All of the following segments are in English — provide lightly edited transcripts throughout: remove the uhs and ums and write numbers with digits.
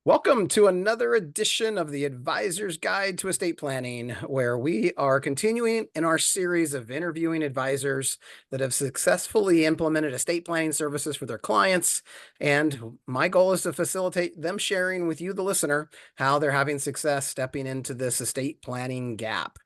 Welcome to another edition of the Advisor's Guide to Estate Planning, where we are continuing in our series of interviewing advisors that have successfully implemented estate planning services for their clients. And my goal is to facilitate them sharing with you, the listener, how they're having success stepping into this estate planning gap.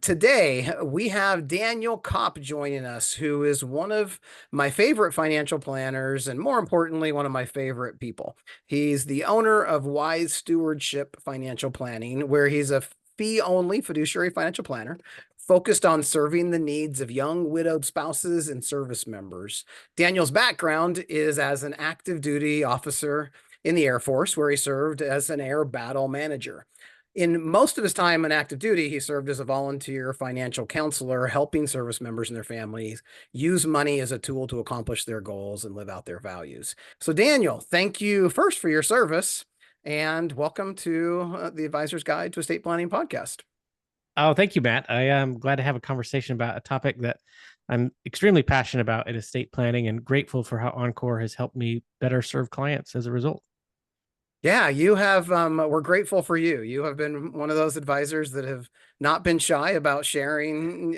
Today, we have Daniel Kopp joining us, who is one of my favorite financial planners and, more importantly, one of my favorite people. He's the owner of Wise Stewardship Financial Planning, where he's a fee-only fiduciary financial planner focused on serving the needs of young widowed spouses and service members. Daniel's background is as an active duty officer in the Air Force, where he served as an air battle manager. In most of his time on active duty, he served as a volunteer financial counselor, helping service members and their families use money as a tool to accomplish their goals and live out their values. So, Daniel, thank you first for your service, and welcome to the Advisor's Guide to Estate Planning podcast. Oh, thank you, Matt. I am glad to have a conversation about a topic that I'm extremely passionate about in estate planning, and grateful for how Encore has helped me better serve clients as a result. Yeah, you have, we're grateful for you. You have been one of those advisors that have not been shy about sharing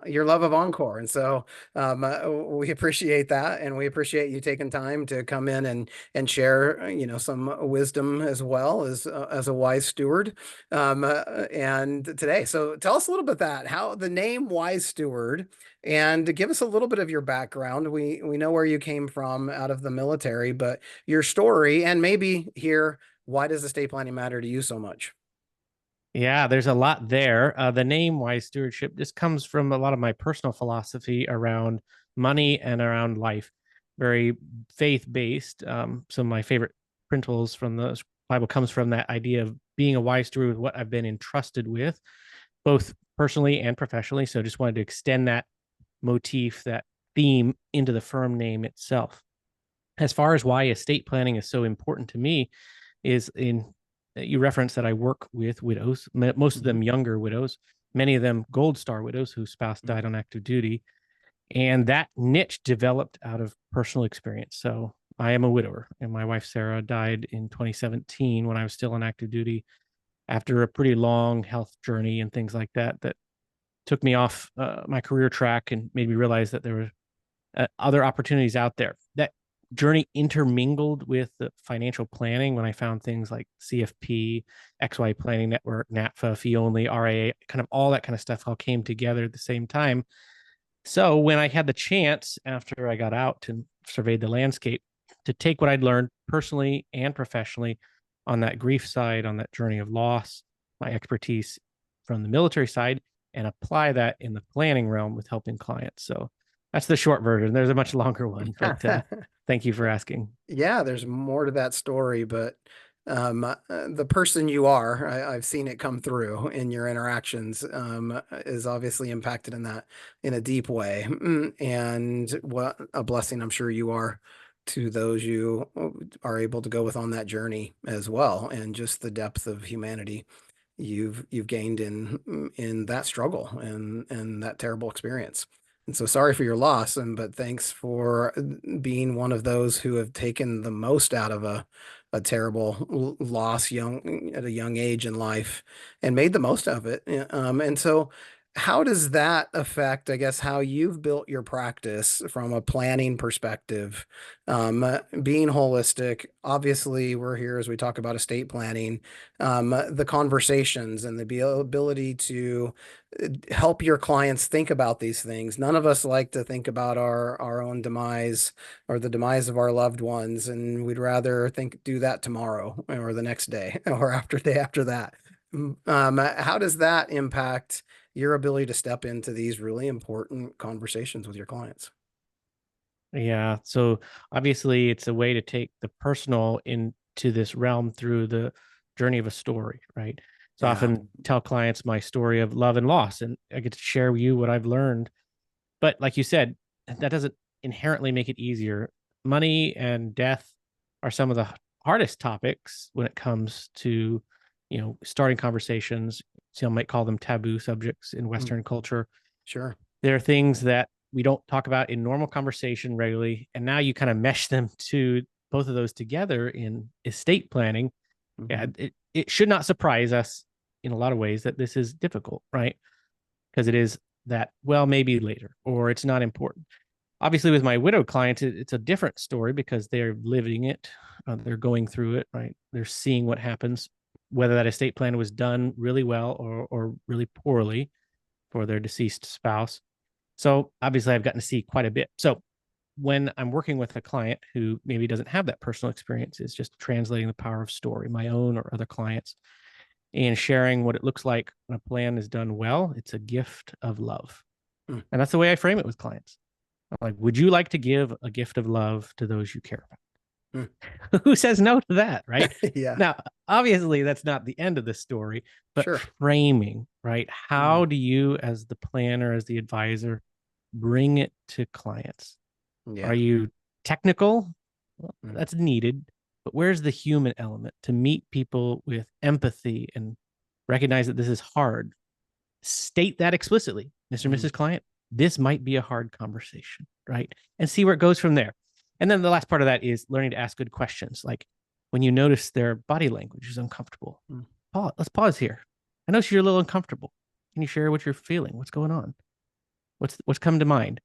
your love of Encore. And so we appreciate that. And we appreciate you taking time to come in and share, some wisdom as well as a wise steward. And today, so tell us a little bit that, how the name Wise Steward, and give us a little bit of your background. We know where you came from out of the military, but your story, and maybe here, why does estate planning matter to you so much? Yeah, there's a lot there. The name Wise Stewardship just comes from a lot of my personal philosophy around money and around life, very faith-based. Some of my favorite principles from the Bible comes from that idea of being a wise steward with what I've been entrusted with, both personally and professionally. So just wanted to extend that motif, that theme into the firm name itself. As far as why estate planning is so important to me, is in you referenced that I work with widows, most of them younger widows, many of them Gold Star widows whose spouse died on active duty. And that niche developed out of personal experience. So I am a widower, and my wife, Sarah, died in 2017 when I was still on active duty after a pretty long health journey and things like that, that took me off my career track and made me realize that there were other opportunities out there. That journey intermingled with the financial planning when I found things like CFP, XY Planning Network, NATFA, fee only, RIA, kind of all that kind of stuff all came together at the same time. So when I had the chance after I got out and surveyed the landscape to take what I'd learned personally and professionally on that grief side, on that journey of loss, my expertise from the military side, and apply that in the planning realm with helping clients. So that's the short version. There's a much longer one, but thank you for asking. Yeah, there's more to that story, but the person you are, I've seen it come through in your interactions, is obviously impacted in that in a deep way. And what a blessing I'm sure you are to those you are able to go with on that journey as well, and just the depth of humanity you've gained in that struggle and that terrible experience. And so sorry for your loss, but thanks for being one of those who have taken the most out of a terrible loss at a young age in life and made the most of it. And so how does that affect, I guess, how you've built your practice from a planning perspective? Being holistic, obviously, we're here as we talk about estate planning, the conversations and the ability to help your clients think about these things. None of us like to think about our own demise or the demise of our loved ones, and we'd rather do that tomorrow or the next day or day after that. How does that impact your ability to step into these really important conversations with your clients? Yeah. So obviously, it's a way to take the personal into this realm through the journey of a story, right? So I Yeah. often tell clients my story of love and loss, and I get to share with you what I've learned. But like you said, that doesn't inherently make it easier. Money and death are some of the hardest topics when it comes to, starting conversations. Some might call them taboo subjects in Mm, Western culture. sure. There are things that we don't talk about in normal conversation regularly, and now you kind of mesh them to both of those together in estate planning, yeah, Hmm. it should not surprise us in a lot of ways that this is difficult, right? Because it is that, well, maybe later, or it's not important. Obviously, with my widowed clients, it's a different story because they're living it, they're going through it, right? They're seeing what happens, whether that estate plan was done really well or really poorly for their deceased spouse. So obviously, I've gotten to see quite a bit. So when I'm working with a client who maybe doesn't have that personal experience, is just translating the power of story, my own or other clients, and sharing what it looks like when a plan is done well. It's a gift of love. And that's the way I frame it with clients. I'm like, would you like to give a gift of love to those you care Mm. about? Who says no to that, right? Yeah, Now, obviously, that's not the end of the story, but sure. framing, right? How Mm. do you, as the planner, as the advisor, bring it to clients? Are Yeah. you technical? Well, Mm. that's needed, but where's the human element to meet people with empathy and recognize that this is hard? State that explicitly, Mr. and Mm. Mrs. Client. This might be a hard conversation, right? And see where it goes from there. And then the last part of that is learning to ask good questions. Like when you notice their body language is uncomfortable, Mm. let's pause here. I know you're a little uncomfortable. Can you share what you're feeling? What's going on? What's come to mind?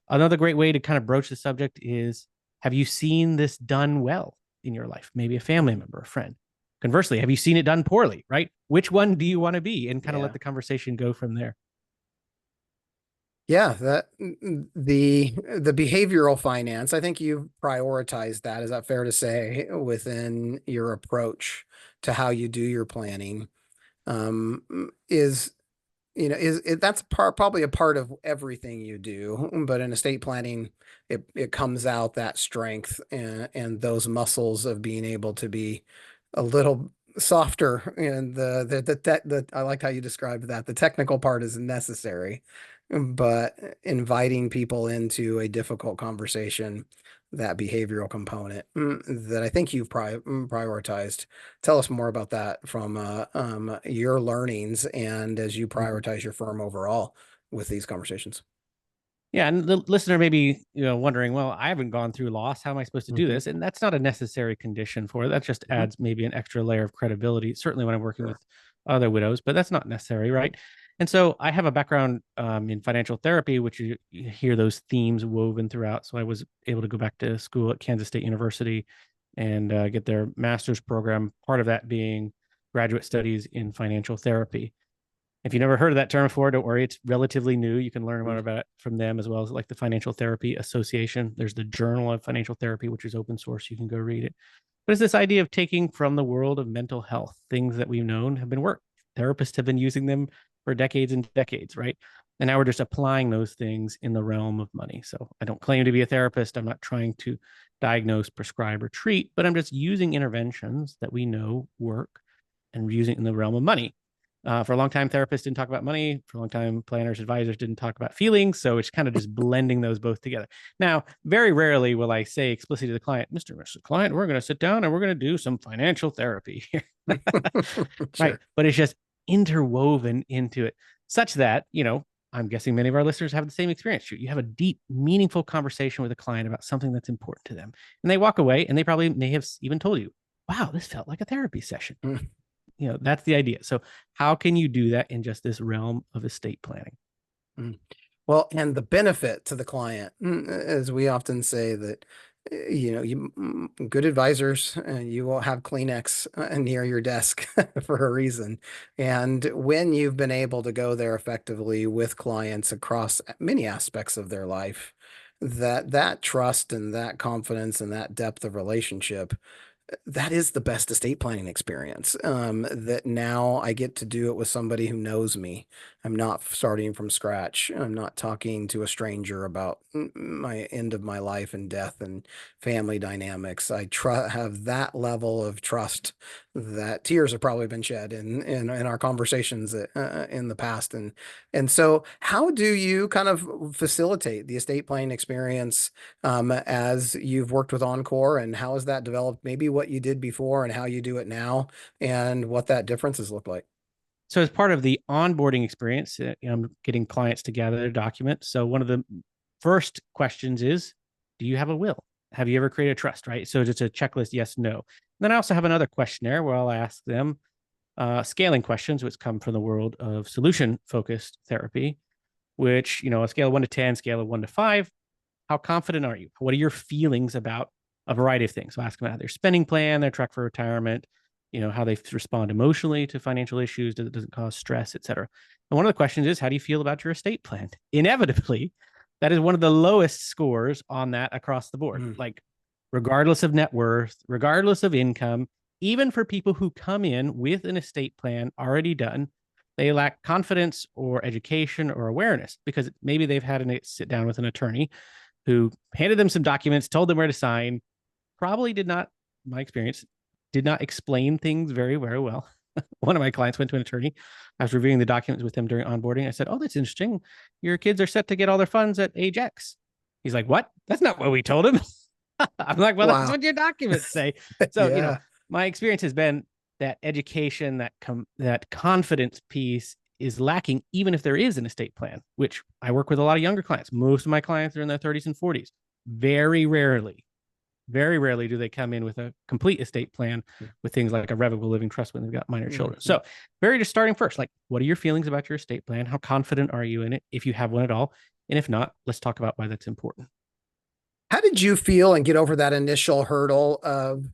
Another great way to kind of broach the subject is, have you seen this done well in your life? Maybe a family Mm. member, a friend. Conversely, have you seen it done poorly, right? Which one do you want to be? And kind of let Yeah. the conversation go from there. Yeah, the behavioral finance, I think you've prioritized that. Is that fair to say within your approach to how you do your planning? Is that's probably a part of everything you do, but in estate planning, it comes out that strength and those muscles of being able to be a little softer. And the I like how you described that. The technical part is necessary, but inviting people into a difficult conversation, that behavioral component, that I think you've prioritized. Tell us more about that from your learnings and as you Mhm. prioritize your firm overall with these conversations. Yeah, and the listener may be, wondering, well, I haven't gone through loss. How am I supposed to do Hmm. this? And that's not a necessary condition for it. That just Hmm. adds maybe an extra layer of credibility. Certainly when I'm working Sure. with other widows, but that's not necessary, right? And so I have a background in financial therapy, which you hear those themes woven throughout. So I was able to go back to school at Kansas State University and get their master's program. Part of that being graduate studies in financial therapy. If you never heard of that term before, don't worry. It's relatively new. You can learn more about it from them, as well as like the Financial Therapy Association. There's the Journal of Financial Therapy, which is open source. You can go read it. But it's this idea of taking from the world of mental health things that we've known have been worked. Therapists have been using them for decades and decades, right? And now we're just applying those things in the realm of money. So I don't claim to be a therapist. I'm not trying to diagnose, prescribe, or treat, but I'm just using interventions that we know work and using it in the realm of money. For a long time, therapists didn't talk about money. For a long time, planners, advisors didn't talk about feelings. So it's kind of just blending those both together. Now, very rarely will I say explicitly to the client, Mr. and Mr. Client, we're going to sit down and we're going to do some financial therapy here. Right. Sure. But it's just interwoven into it such that, I'm guessing many of our listeners have the same experience. You have a deep, meaningful conversation with a client about something that's important to them. And they walk away and they probably may have even told you, wow, this felt like a therapy session. Mm. That's the idea. So how can you do that in just this realm of estate planning? Mm. Well, and the benefit to the client, as we often say that, good advisors, you will have Kleenex near your desk for a reason. And when you've been able to go there effectively with clients across many aspects of their life, that trust and that confidence and that depth of relationship, that is the best estate planning experience. That now I get to do it with somebody who knows me. I'm not starting from scratch. I'm not talking to a stranger about my end of my life and death and family dynamics. Have that level of trust that tears have probably been shed in our conversations in the past. And so how do you kind of facilitate the estate planning experience as you've worked with Encore, and how has that developed? Maybe what you did before and how you do it now, and what that differences look like. So as part of the onboarding experience, I'm getting clients together to document. So one of the first questions is, do you have a will? Have you ever created a trust, right? So just a checklist, yes, no. And then I also have another questionnaire where I'll ask them scaling questions, which come from the world of solution focused therapy, which, a scale of 1 to 10, scale of 1 to 5, how confident are you? What are your feelings about a variety of things? So ask them about their spending plan, their track for retirement, how they respond emotionally to financial issues, does it cause stress, et cetera. And one of the questions is, how do you feel about your estate plan? Inevitably, that is one of the lowest scores on that across the board. Mm. Like, regardless of net worth, regardless of income, even for people who come in with an estate plan already done, they lack confidence or education or awareness because maybe they've had to sit down with an attorney who handed them some documents, told them where to sign, probably did not, my experience, did not explain things very, very well. One of my clients went to an attorney. I was reviewing the documents with him during onboarding. I said, "Oh, that's interesting. Your kids are set to get all their funds at age X." He's like, "What? That's not what we told him." I'm like, "Well, that's Wow. what your documents say." So, Yeah. my experience has been that education, that confidence piece is lacking, even if there is an estate plan, which I work with a lot of younger clients. Most of my clients are in their 30s and 40s. Very rarely do they come in with a complete estate plan with things like a revocable living trust when they've got minor children. Mhm. So, very just starting first, like, what are your feelings about your estate plan? How confident are you in it, if you have one at all? And if not, let's talk about why that's important. How did you feel and get over that initial hurdle of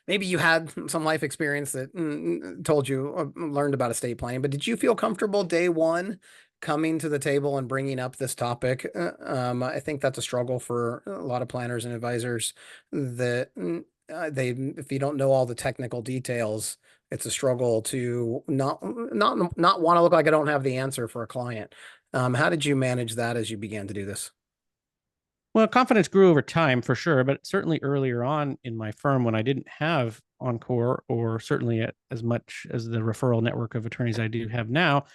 maybe you had some life experience that told you, learned about estate planning, but did you feel comfortable day one coming to the table and bringing up this topic? I think that's a struggle for a lot of planners and advisors that if you don't know all the technical details, it's a struggle to not want to look like I don't have the answer for a client. How did you manage that as you began to do this? Well, confidence grew over time for sure, but certainly earlier on in my firm when I didn't have Encore or certainly as much as the referral network of attorneys I do have now,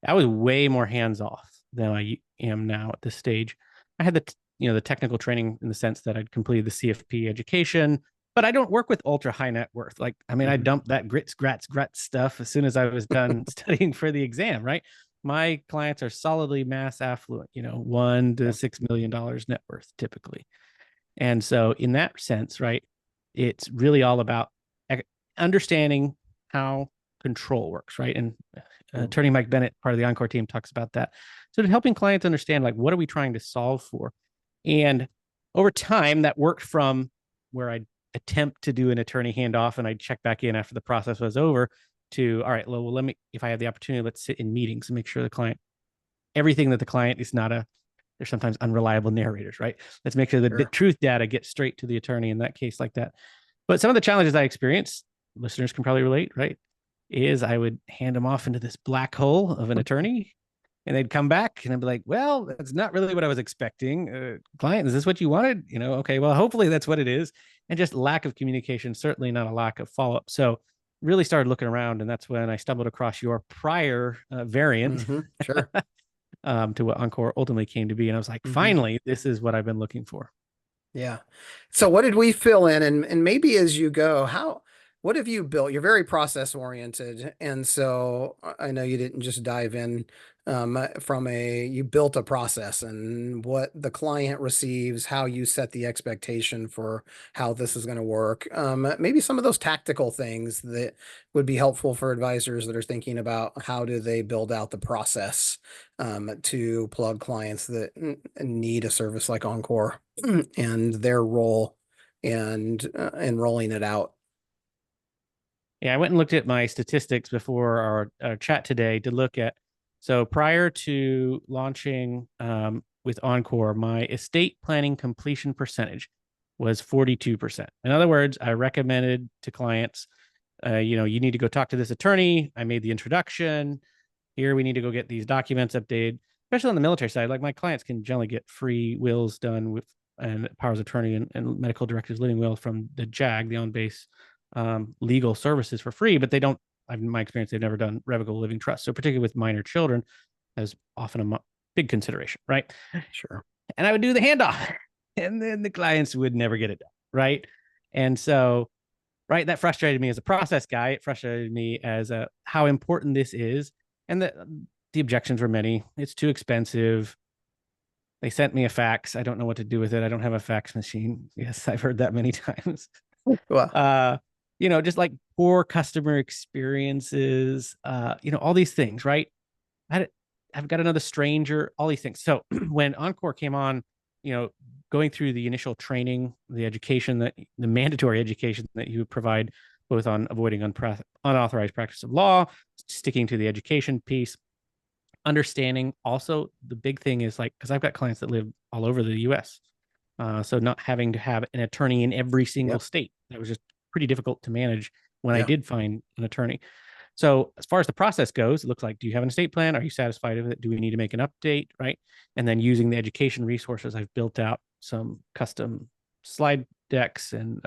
I was way more hands off than I am now at this stage. I had the technical training in the sense that I'd completed the CFP education, but I don't work with ultra high net worth. Like, I mean, I Mhm. dumped that grats stuff as soon as I was done studying for the exam, right? My clients are solidly mass affluent, $1 to $6 million net worth typically. And so, in that sense, right, it's really all about understanding how control works, right? And Mm. attorney Mike Bennett, part of the Encore team, talks about that. So, helping clients understand, like, what are we trying to solve for? And over time, that worked from where I'd attempt to do an attorney handoff and I'd check back in after the process was over to, all right, well, let me, if I have the opportunity, let's sit in meetings and make sure the client, everything that the client is not they're sometimes unreliable narrators, right? Let's make sure the Sure. truth data gets straight to the attorney in that case like that. But some of the challenges I experienced, listeners can probably relate, right? Is I would hand them off into this black hole of an attorney and they'd come back and I'd be like, well, that's not really what I was expecting. Client, is this what you wanted? Okay, well, hopefully that's what it is. And just lack of communication, certainly not a lack of follow up. So, really started looking around, and that's when I stumbled across your prior variant Sure. to what Encore ultimately came to be. And I was like, Mhm. finally, this is what I've been looking for. Yeah. So what did we fill in? And maybe as you go, what have you built? You're very process oriented. And so I know you didn't just dive in you built a process and what the client receives, how you set the expectation for how this is going to work. Maybe some of those tactical things that would be helpful for advisors that are thinking about how do they build out the process to plug clients that need a service like Encore. And their role and rolling it out. Yeah, I went and looked at my statistics before our chat today to look at. So prior to launching with Encore, my estate planning completion percentage was 42%. In other words, I recommended to clients, you need to go talk to this attorney. I made the introduction. Here, we need to go get these documents updated, especially on the military side. Like, my clients can generally get free wills done with and powers of attorney and medical directors living will from the JAG, the on base legal services for free, but they don't, in my experience, they've never done revocable living trust. So, particularly with minor children, as often a big consideration, right? Sure. And I would do the handoff, and then the clients would never get it done, right? And so, right, that frustrated me as a process guy. It frustrated me as how important this is, and the objections were many. It's too expensive. They sent me a fax. I don't know what to do with it. I don't have a fax machine. Yes, I've heard that many times. Well, uh, just like poor customer experiences, all these things, right? I, I've got another stranger, all these things. So when Encore came on, you know, going through the initial training, the education, the mandatory education that you provide, both on avoiding unauthorized practice of law, sticking to the education piece, understanding also the big thing is like, because I've got clients that live all over the US. So not having to have an attorney in every single yep, state, that was just pretty difficult to manage when I yeah, did find an attorney. So as far as the process goes, it looks like, do you have an estate plan? Are you satisfied with it? Do we need to make an update? Right. And then using the education resources, I've built out some custom slide decks and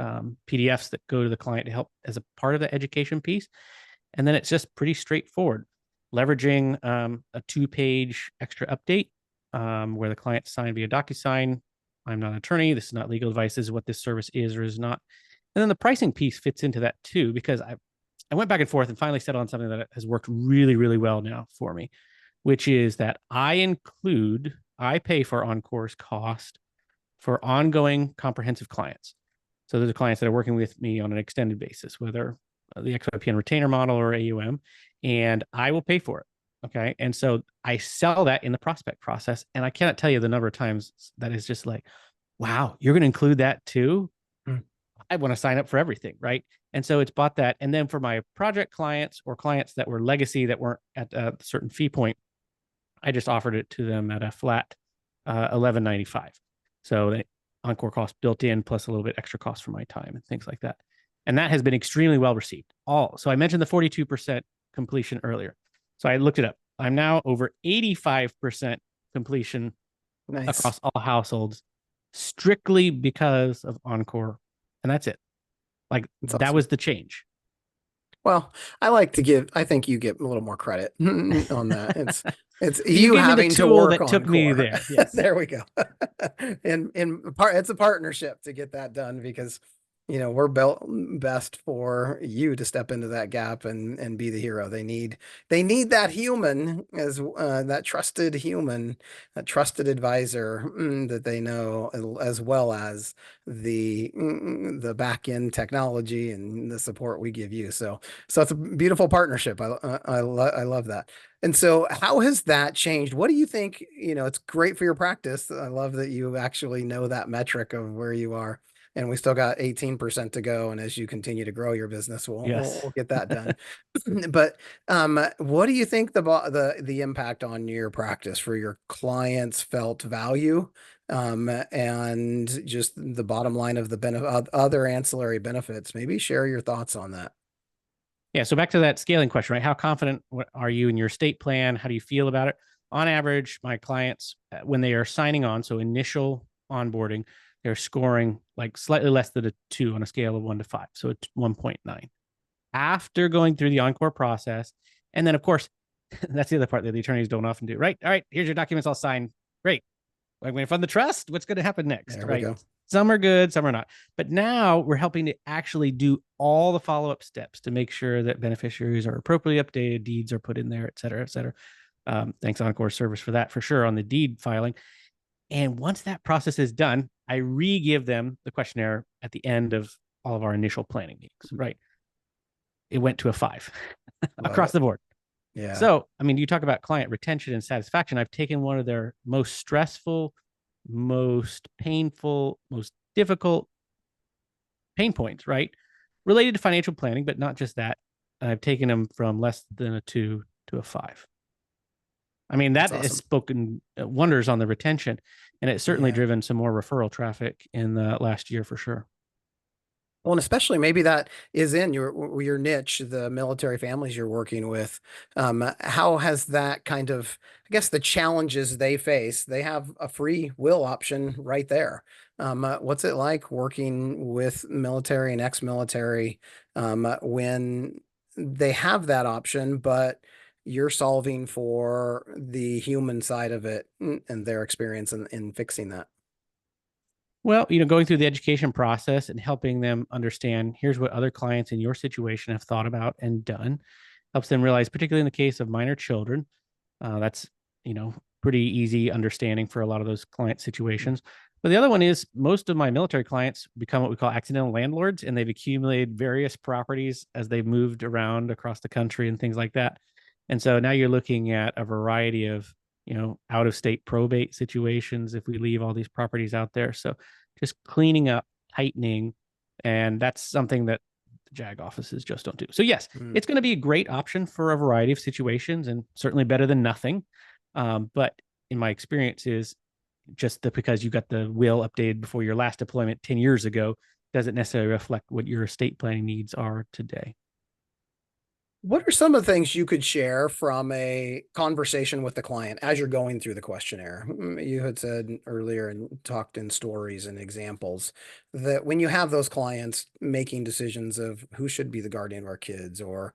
PDFs that go to the client to help as a part of the education piece. And then it's just pretty straightforward, leveraging a 2-page extra update where the client signed via DocuSign. I'm not an attorney. This is not legal advice. This is what this service is or is not. And then the pricing piece fits into that too, because I went back and forth and finally settled on something that has worked really, really well now for me, which is that I pay for Encore's cost for ongoing comprehensive clients. So those are clients that are working with me on an extended basis, whether the XYPN retainer model or AUM, and I will pay for it. Okay. And so I sell that in the prospect process. And I cannot tell you the number of times that is just like, wow, you're going to include that too? mm, I want to sign up for everything. Right. And so it's bought that. And then for my project clients or clients that were legacy that weren't at a certain fee point, I just offered it to them at a flat $11.95. So the Encore cost built in plus a little bit extra cost for my time and things like that. And that has been extremely well received. So I mentioned the 42% completion earlier. So I looked it up. I'm now over 85% completion nice. across all households strictly because of Encore. And that's it. Like That's that awesome. was the change. Well, I think you get a little more credit on that. It's You you gave me the having to tool work that on took me core. there. Yes. There we go. In part, it's a partnership to get that done because we're built best for you to step into that gap and be the hero. They need that human as that trusted human, that trusted advisor that they know as well as the back end technology and the support we give you. So it's a beautiful partnership. I love that. And so how has that changed? What do you think? It's great for your practice. I love that you actually know that metric of where you are. And we still got 18% to go. And as you continue to grow your business, we'll Yes. get that done. But what do you think the impact on your practice for your clients felt value and just the bottom line of the other ancillary benefits? Maybe share your thoughts on that. Yeah. So back to that scaling question, right? How confident are you in your estate plan? How do you feel about it? On average, my clients, when they are signing on, so initial onboarding, they're scoring like slightly less than a 2 on a scale of 1 to 5. So it's 1.9. After going through the Encore process, and then of course, that's the other part that the attorneys don't often do, right? All right, here's your documents all signed. Great. I'm going to fund the trust. What's going to happen next, There we right? go. Some are good, some are not. But now we're helping to actually do all the follow-up steps to make sure that beneficiaries are appropriately updated, deeds are put in there, et cetera, et cetera. Thanks Encore Service for that, for sure, on the deed filing. And once that process is done, I re-give them the questionnaire at the end of all of our initial planning meetings, right? It went to a 5 Love across it. the board. Yeah, So, I mean, you talk about client retention and satisfaction. I've taken one of their most stressful, most painful, most difficult pain points, right? Related to financial planning, but not just that. And I've taken them from less than a 2 to a 5. I mean, that's that has awesome. spoken wonders on the retention, and it's certainly Yeah. driven some more referral traffic in the last year for sure. Well, and especially maybe that is in your niche, the military families you're working with. How has that kind of, I guess, the challenges they face? They have a free will option right there. What's it like working with military and ex-military when they have that option, but you're solving for the human side of it and their experience in fixing that? Well, going through the education process and helping them understand here's what other clients in your situation have thought about and done helps them realize, particularly in the case of minor children, that's, pretty easy understanding for a lot of those client situations. But the other one is most of my military clients become what we call accidental landlords, and they've accumulated various properties as they've moved around across the country and things like that. And so now you're looking at a variety of, out of state probate situations if we leave all these properties out there. So just cleaning up, tightening, and that's something that the JAG offices just don't do. So yes, Mm. it's going to be a great option for a variety of situations and certainly better than nothing. But in my experience is just that because you got the will updated before your last deployment 10 years ago doesn't necessarily reflect what your estate planning needs are today. What are some of the things you could share from a conversation with the client as you're going through the questionnaire? You had said earlier and talked in stories and examples that when you have those clients making decisions of who should be the guardian of our kids or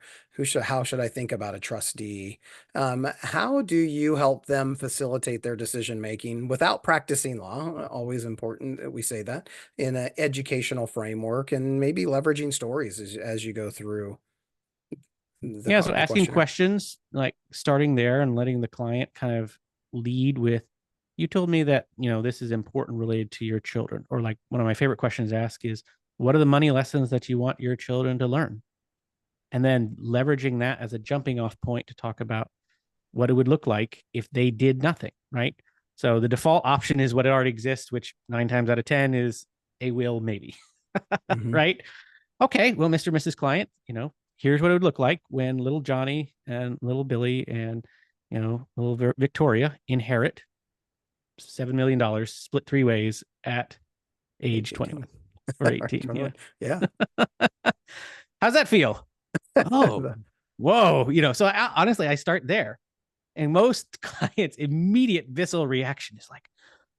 how should I think about a trustee, how do you help them facilitate their decision making without practicing law? Always important that we say that in an educational framework and maybe leveraging stories as you go through Yeah, so the asking questionnaire. questions, like starting there and letting the client kind of lead with, you told me that, this is important related to your children. Or like one of my favorite questions to ask is, what are the money lessons that you want your children to learn? And then leveraging that as a jumping off point to talk about what it would look like if they did nothing, right? So the default option is what already exists, which 9 times out of 10 is a will, maybe, Mhm. right? Okay, well, Mr. and Mrs. Client, here's what it would look like when little Johnny and little Billy and, little Victoria inherit $7 million split 3 ways at Age age 18. 21 or Or 18. 21. Yeah. Yeah. How's that feel? Oh, The whoa. So honestly, I start there. And most clients' immediate visceral reaction is like,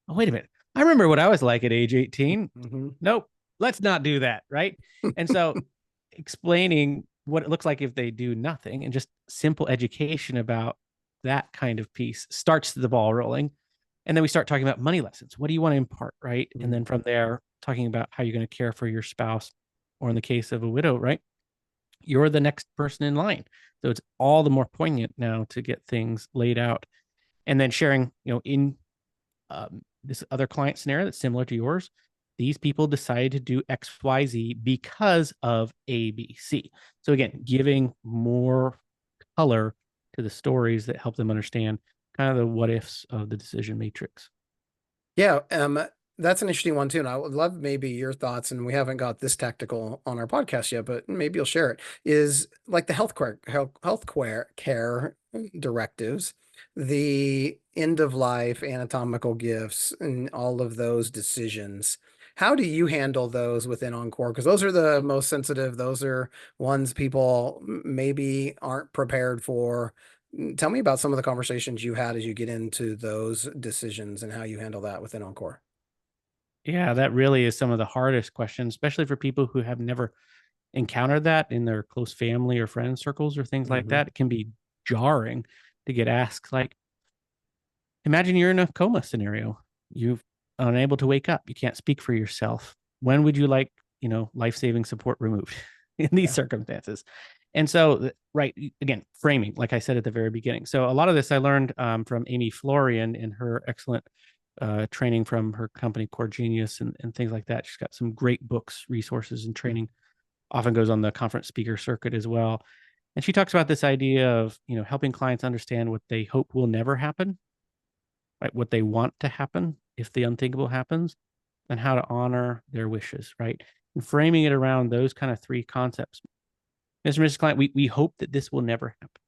oh, wait a minute. I remember what I was like at age 18. mhm. Nope, let's not do that. Right. And so explaining what it looks like if they do nothing and just simple education about that kind of piece starts the ball rolling. And then we start talking about money lessons. What do you want to impart? Right. And Mhm. then from there, talking about how you're going to care for your spouse, or in the case of a widow, right? You're the next person in line. So it's all the more poignant now to get things laid out. And then sharing, in this other client scenario that's similar to yours, these people decided to do XYZ because of ABC. So again, giving more color to the stories that help them understand kind of the what ifs of the decision matrix. Yeah, that's an interesting one too, and I would love maybe your thoughts, and we haven't got this tactical on our podcast yet, but maybe you'll share it, is like the health care directives, the end of life anatomical gifts, and all of those decisions. How do you handle those within Encore? Because those are the most sensitive. Those are ones people maybe aren't prepared for. Tell me about some of the conversations you had as you get into those decisions and how you handle that within Encore. Yeah, that really is some of the hardest questions, especially for people who have never encountered that in their close family or friend circles or things like Hmm. that. It can be jarring to get asked, like, imagine you're in a coma scenario. You're unable to wake up. You can't speak for yourself. When would you like, life-saving support removed in these Yeah. circumstances? And so, right, again, framing, like I said at the very beginning. So a lot of this I learned from Amy Florian in her excellent training from her company Core Genius and things like that. She's got some great books, resources, and training. Often goes on the conference speaker circuit as well. And she talks about this idea of, helping clients understand what they hope will never happen, right? What they want to happen if the unthinkable happens, and how to honor their wishes, right? And framing it around those kind of three concepts. Mr. and Mrs. Client, we hope that this will never happen.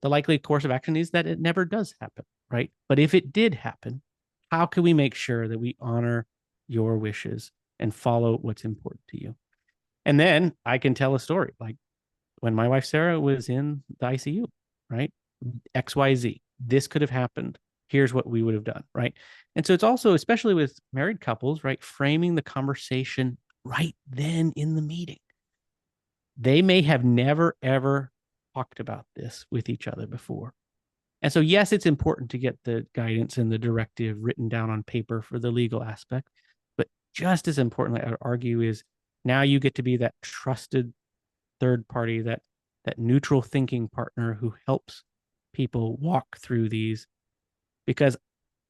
The likely course of action is that it never does happen, right? But if it did happen, how can we make sure that we honor your wishes and follow what's important to you? And then I can tell a story like when my wife Sarah was in the ICU, right? XYZ. This could have happened. Here's what we would have done, right? And so it's also, especially with married couples, right? Framing the conversation right then in the meeting. They may have never, ever talked about this with each other before. And so, yes, it's important to get the guidance and the directive written down on paper for the legal aspect. But just as importantly, I would argue is now you get to be that trusted third party, that neutral thinking partner who helps people walk through these because,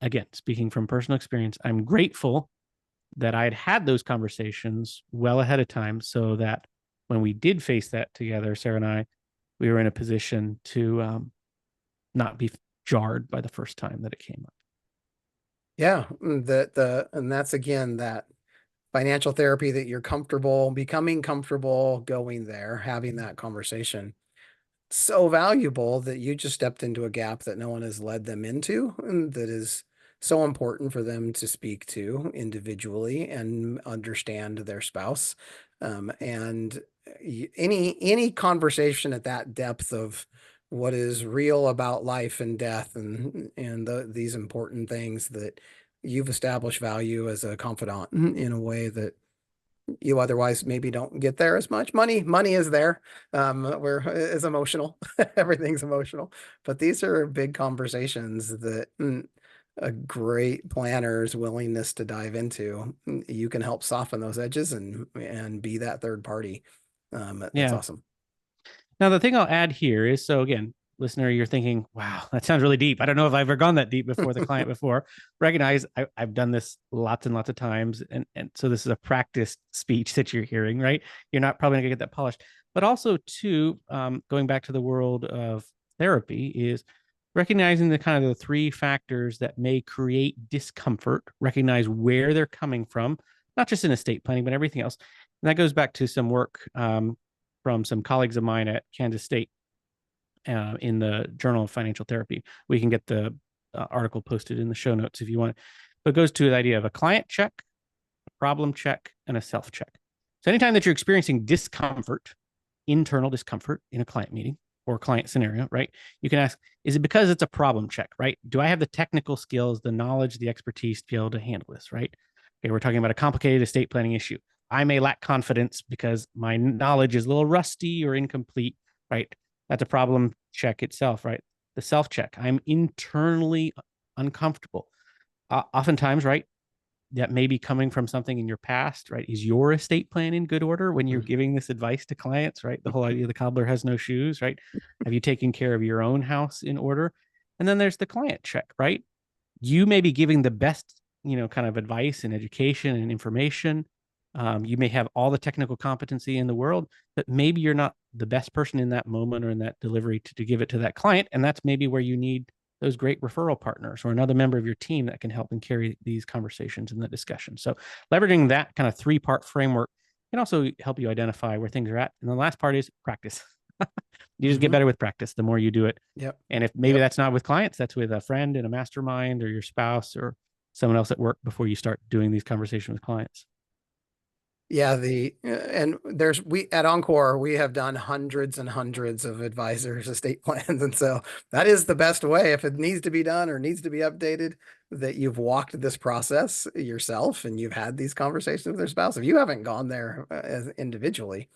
again, speaking from personal experience, I'm grateful that I'd had those conversations well ahead of time so that when we did face that together, Sarah and I, we were in a position to not be jarred by the first time that it came up. Yeah, and that's again that financial therapy that you're comfortable, becoming comfortable going there, having that conversation. So valuable that you just stepped into a gap that no one has led them into, and that is so important for them to speak to individually and understand their spouse. And any conversation at that depth of what is real about life and death and these important things that you've established value as a confidant in a way that you otherwise maybe don't get there as much. Money is there. Where is emotional. Everything's emotional. But these are big conversations that a great planner's willingness to dive into. You can help soften those edges and be that third party. That's Yeah. awesome. Now, the thing I'll add here is, so again, listener, you're thinking, wow, that sounds really deep. I don't know if I've ever gone that deep before the client before. Recognize I've done this lots and lots of times. And so this is a practice speech that you're hearing, right? You're not probably gonna get that polished. But also, too, going back to the world of therapy, is recognizing the kind of the three factors that may create discomfort, recognize where they're coming from, not just in estate planning, but everything else. And that goes back to some work from some colleagues of mine at Kansas State in the Journal of Financial Therapy. We can get the article posted in the show notes if you want. But it goes to the idea of a client check, a problem check, and a self check. So anytime that you're experiencing discomfort, internal discomfort in a client meeting or client scenario, right? You can ask, is it because it's a problem check, right? Do I have the technical skills, the knowledge, the expertise to be able to handle this, right? Okay, we're talking about a complicated estate planning issue. I may lack confidence because my knowledge is a little rusty or incomplete, right? That's a problem check itself, right? The self check. I'm internally uncomfortable. Oftentimes, right? That may be coming from something in your past, right? Is your estate plan in good order when you're giving this advice to clients, right? The whole idea of the cobbler has no shoes, right? Have you taken care of your own house in order? And then there's the client check, right? You may be giving the best, kind of advice and education and information. You may have all the technical competency in the world, but maybe you're not the best person in that moment or in that delivery to give it to that client. And that's maybe where you need those great referral partners or another member of your team that can help and carry these conversations and the discussion. So leveraging that kind of three-part framework can also help you identify where things are at. And the last part is practice. You just get better with practice the more you do it. Yep. And if maybe that's not with clients, that's with a friend in a mastermind or your spouse or someone else at work before you start doing these conversations with clients. Yeah, and we at Encore, we have done hundreds and hundreds of advisors estate plans. And so that is the best way if it needs to be done or needs to be updated, that you've walked this process yourself and you've had these conversations with their spouse. If you haven't gone there as individually,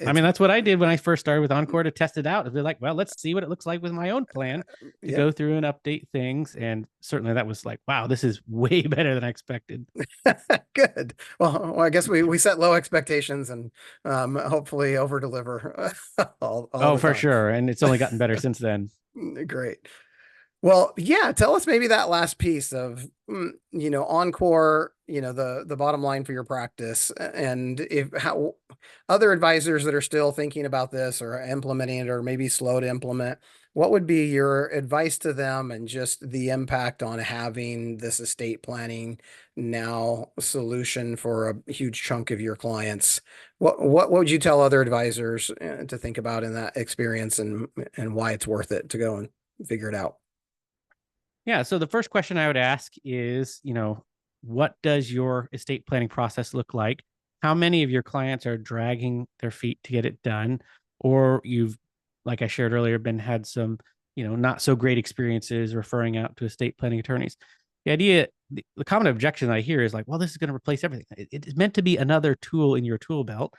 I mean, that's what I did when I first started with Encore to test it out. It'd be like, well, let's see what it looks like with my own plan to yeah. go through and update things. And certainly that was like, wow, this is way better than I expected. Good. Well, I guess we set low expectations and hopefully over deliver all Oh, the for time. sure. And it's only gotten better since then. Great. Well, yeah, tell us maybe that last piece of, Encore, the bottom line for your practice, and if how other advisors that are still thinking about this or implementing it or maybe slow to implement, what would be your advice to them and just the impact on having this estate planning now solution for a huge chunk of your clients? What would you tell other advisors to think about in that experience and why it's worth it to go and figure it out? Yeah. So the first question I would ask is, what does your estate planning process look like? How many of your clients are dragging their feet to get it done? Or you've, like I shared earlier, had some, not so great experiences referring out to estate planning attorneys. The idea, the common objection I hear is like, well, this is going to replace everything. It's meant to be another tool in your tool belt.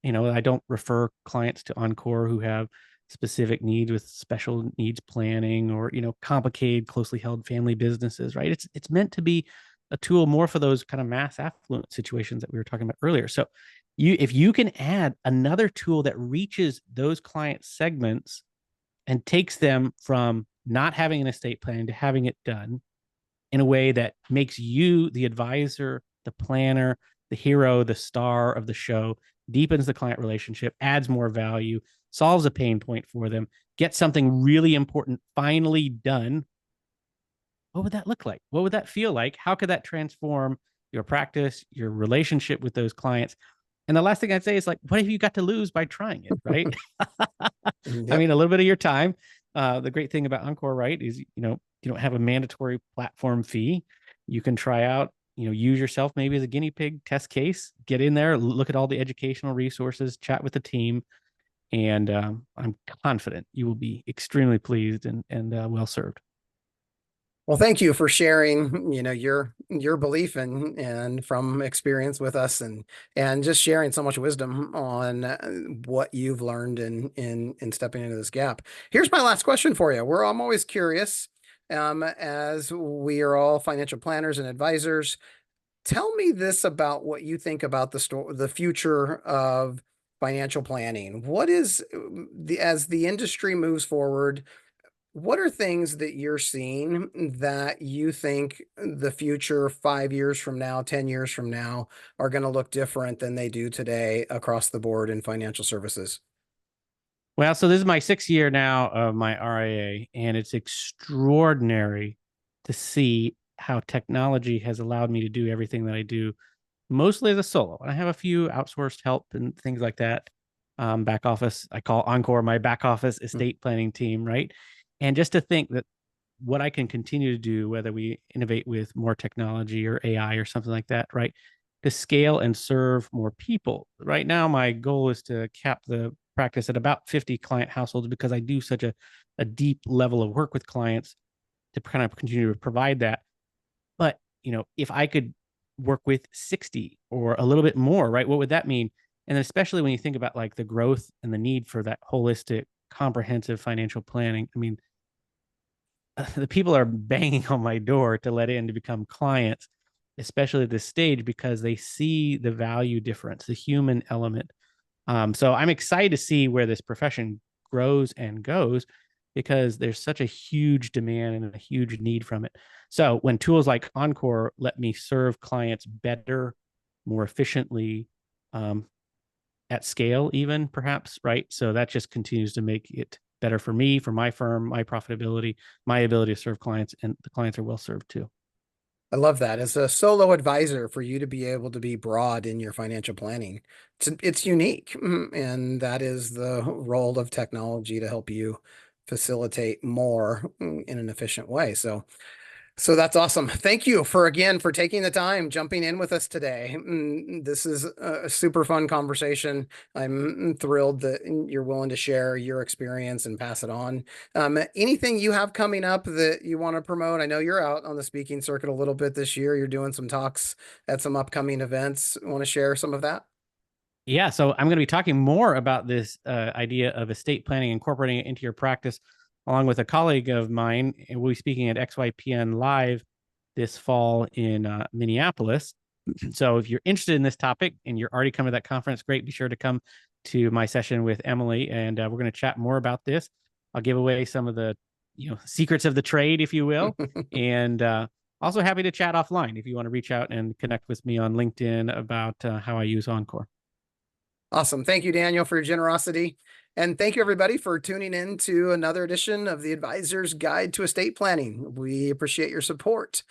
I don't refer clients to Encore who have specific needs with special needs planning or complicated closely held family businesses, right? It's meant to be a tool more for those kind of mass affluent situations that we were talking about earlier. So if you can add another tool that reaches those client segments and takes them from not having an estate plan to having it done in a way that makes you the advisor, the planner, the hero, the star of the show, deepens the client relationship, adds more value, solves a pain point for them, gets something really important finally done. What would that look like? What would that feel like? How could that transform your practice, your relationship with those clients? And the last thing I'd say is like, what have you got to lose by trying it, right? I Yep. mean, a little bit of your time. The great thing about Encore, right, is you don't have a mandatory platform fee. You can try out, use yourself maybe as a guinea pig test case. Get in there, look at all the educational resources, chat with the team, and I'm confident you will be extremely pleased and well served. Well, thank you for sharing, your belief and from experience with us, and just sharing so much wisdom on what you've learned in stepping into this gap. Here's my last question for you. I'm always curious, as we are all financial planners and advisors. Tell me this about what you think about the future of financial planning. What is as the industry moves forward? What are things that you're seeing that you think the future 5 years from now, 10 years from now are going to look different than they do today across the board in financial services? Well, so this is my 6th year now of my RIA, and it's extraordinary to see how technology has allowed me to do everything that I do, mostly as a solo. And I have a few outsourced help and things like that. Back office, I call Encore my back office Mm. estate planning team, right? And just to think that what I can continue to do, whether we innovate with more technology or AI or something like that, right? To scale and serve more people. Right now, my goal is to cap the practice at about 50 client households because I do such a deep level of work with clients to kind of continue to provide that. But, if I could work with 60 or a little bit more, right? What would that mean? And especially when you think about like the growth and the need for that holistic, comprehensive financial planning. I mean, the people are banging on my door to let in to become clients, especially at this stage, because they see the value difference, the human element. So I'm excited to see where this profession grows and goes because there's such a huge demand and a huge need from it. So when tools like Encore let me serve clients better, more efficiently, um, at scale, even perhaps, right? So that just continues to make it better for me, for my firm, my profitability, my ability to serve clients, and the clients are well served too. I love that. As a solo advisor, for you to be able to be broad in your financial planning, it's unique. And that is the role of technology to help you facilitate more in an efficient way. So that's awesome. Thank you for taking the time, jumping in with us today. This is a super fun conversation. I'm thrilled that you're willing to share your experience and pass it on. Anything you have coming up that you want to promote? I know you're out on the speaking circuit a little bit this year. You're doing some talks at some upcoming events. Want to share some of that? Yeah, so I'm going to be talking more about this idea of estate planning, incorporating it into your practice, along with a colleague of mine. And we'll be speaking at XYPN Live this fall in Minneapolis. So if you're interested in this topic and you're already coming to that conference, great. Be sure to come to my session with Emily, and we're going to chat more about this. I'll give away some of the secrets of the trade, if you will, and also happy to chat offline if you want to reach out and connect with me on LinkedIn about how I use Encore. Awesome. Thank you, Daniel, for your generosity. And thank you, everybody, for tuning in to another edition of the Advisor's Guide to Estate Planning. We appreciate your support.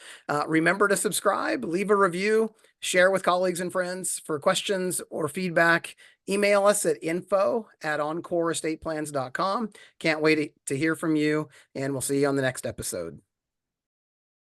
Remember to subscribe, leave a review, share with colleagues and friends. For questions or feedback, email us at info@encoreestateplans.com. Can't wait to hear from you, and we'll see you on the next episode.